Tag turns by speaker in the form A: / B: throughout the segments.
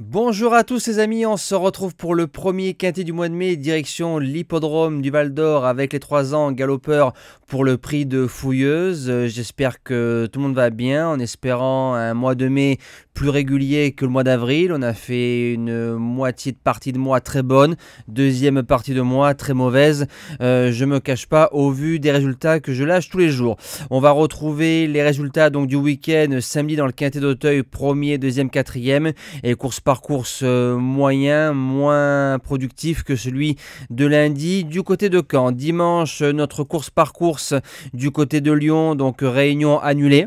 A: Bonjour à tous les amis, on se retrouve pour le premier quintet du mois de mai, direction l'hippodrome du Val d'Or avec les 3 ans galopeurs pour le prix de Fouilleuse. J'espère que tout le monde va bien, en espérant un mois de mai plus régulier que le mois d'avril. On a fait une moitié de partie de mois très bonne, deuxième partie de mois très mauvaise. Je me cache pas au vu des résultats que je lâche tous les jours. On va retrouver les résultats donc du week-end samedi dans le quintet d'Auteuil, premier, deuxième, quatrième et course par course moyen, moins productif que celui de lundi du côté de Caen. Dimanche, notre course par course du côté de Lyon, donc réunion annulée.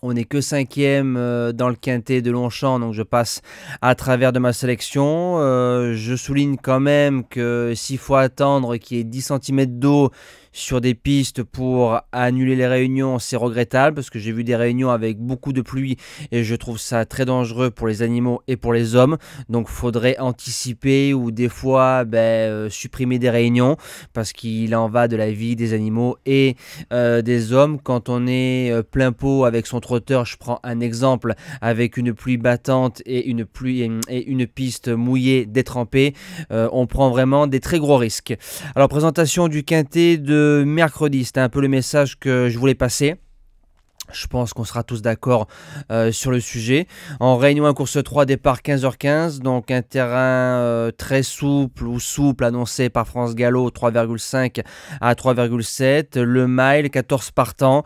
A: On n'est que 5e dans le quintet de Longchamp, donc je passe à travers de ma sélection. Je souligne quand même que s'il faut attendre qu'il y ait 10 cm d'eau sur des pistes pour annuler les réunions, c'est regrettable parce que j'ai vu des réunions avec beaucoup de pluie et je trouve ça très dangereux pour les animaux et pour les hommes. Donc faudrait anticiper ou des fois supprimer des réunions parce qu'il en va de la vie des animaux et des hommes. Quand on est plein pot avec son trotteur, je prends un exemple avec une pluie battante et une piste mouillée détrempée, on prend vraiment des très gros risques. Alors présentation du quintet de mercredi, c'était un peu le message que je voulais passer. Je pense qu'on sera tous d'accord sur le sujet. En réunion 1 course 3, départ 15h15, donc un terrain très souple ou souple annoncé par France Gallo, 3,5 à 3,7. Le mile, 14 partants.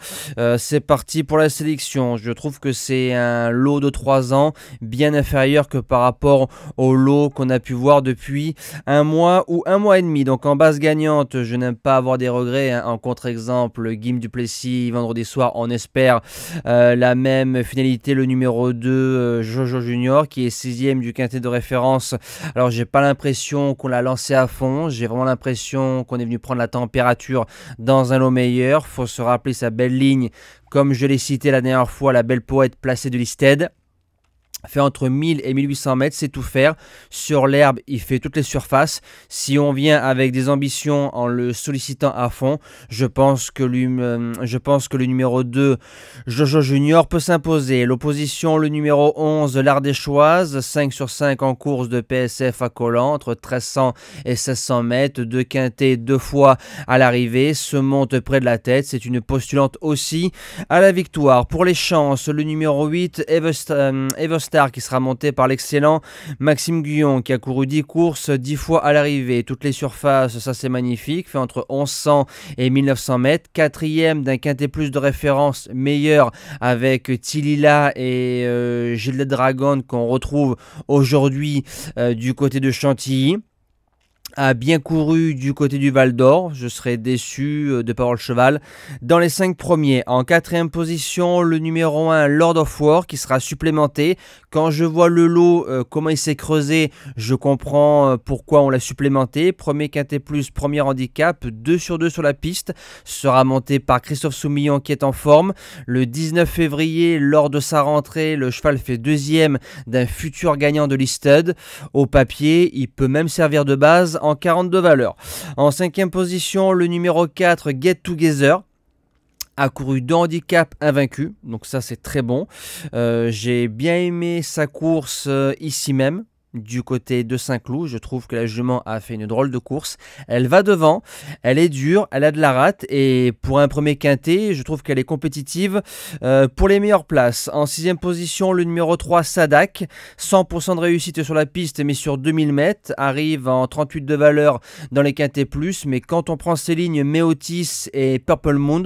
A: C'est parti pour la sélection. Je trouve que c'est un lot de 3 ans bien inférieur que par rapport au lot qu'on a pu voir depuis un mois ou un mois et demi. Donc en base gagnante, je n'aime pas avoir des regrets. En contre-exemple, Guillaume Duplessis, vendredi soir, on espère la même finalité, le numéro 2 Jojo Junior qui est 6e du quintet de référence. Alors j'ai pas l'impression qu'on l'a lancé à fond, j'ai vraiment l'impression qu'on est venu prendre la température dans un lot meilleur. Faut se rappeler sa belle ligne, comme je l'ai cité la dernière fois, la belle poète placée de Listed. Fait entre 1000 et 1800 mètres, c'est tout faire. Sur l'herbe, il fait toutes les surfaces. Si on vient avec des ambitions en le sollicitant à fond, je pense que le numéro 2, Jojo Junior, peut s'imposer. L'opposition, le numéro 11, l'Ardéchoise, 5 sur 5 en course de PSF à Collant, entre 1300 et 1600 mètres, deux quintets, 2 fois à l'arrivée, se monte près de la tête. C'est une postulante aussi à la victoire. Pour les chances, le numéro 8, Everstar, qui sera monté par l'excellent Maxime Guyon, qui a couru 10 courses, 10 fois à l'arrivée. Toutes les surfaces, ça c'est magnifique, fait entre 1100 et 1900 mètres. Quatrième d'un quintet plus de référence, meilleur avec Tilila et Gilles Dragon qu'on retrouve aujourd'hui du côté de Chantilly. A bien couru du côté du Val d'Or, je serais déçu de pas avoir le cheval. Dans les 5 premiers, en 4e position, le numéro 1, Lord of War, qui sera supplémenté. Quand je vois le lot, comment il s'est creusé, je comprends pourquoi on l'a supplémenté. Premier quintet plus, premier handicap, 2 sur 2 sur la piste, sera monté par Christophe Soumillon qui est en forme. Le 19 février, lors de sa rentrée, le cheval fait 2e d'un futur gagnant de Listed. Au papier, il peut même servir de base en 42 valeurs. En 5e position, le numéro 4, Get Together, a couru 2 handicaps invaincus, donc ça c'est très bon. J'ai bien aimé sa course ici même, du côté de Saint-Cloud. Je trouve que la jument a fait une drôle de course. Elle va devant, elle est dure, elle a de la rate et pour un premier quintet, je trouve qu'elle est compétitive pour les meilleures places. En 6e position, le numéro 3, Sadak, 100% de réussite sur la piste mais sur 2000 mètres, arrive en 38 de valeur dans les quintets plus, mais quand on prend ces lignes Méotis et Purple Moon,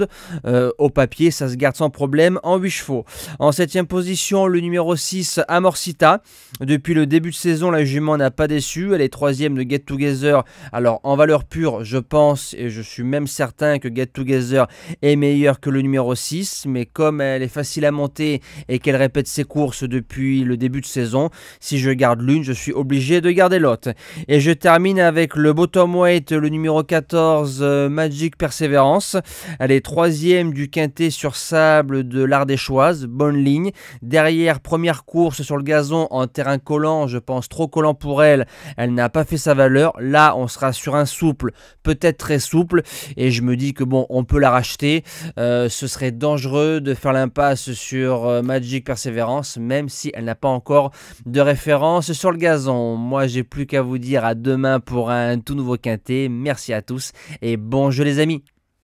A: au papier, ça se garde sans problème en 8 chevaux. En 7e position, le numéro 6, Amorcita. Depuis le début de saison, la jument n'a pas déçu, elle est 3e de Get Together. Alors en valeur pure, je pense et je suis même certain que Get Together est meilleur que le numéro 6, mais comme elle est facile à monter et qu'elle répète ses courses depuis le début de saison, si je garde l'une, je suis obligé de garder l'autre. Et je termine avec le bottom weight, le numéro 14, Magic Perseverance. Elle est 3e du quintet sur sable de l'Ardéchoise, bonne ligne. Derrière, première course sur le gazon en terrain collant, je pense pense trop collant pour elle, elle n'a pas fait sa valeur. Là, on sera sur un souple, peut-être très souple, et je me dis que bon, on peut la racheter. Ce serait dangereux de faire l'impasse sur Magic Perseverance, même si elle n'a pas encore de référence sur le gazon. Moi, j'ai plus qu'à vous dire à demain pour un tout nouveau quintet. Merci à tous et bon jeu les amis.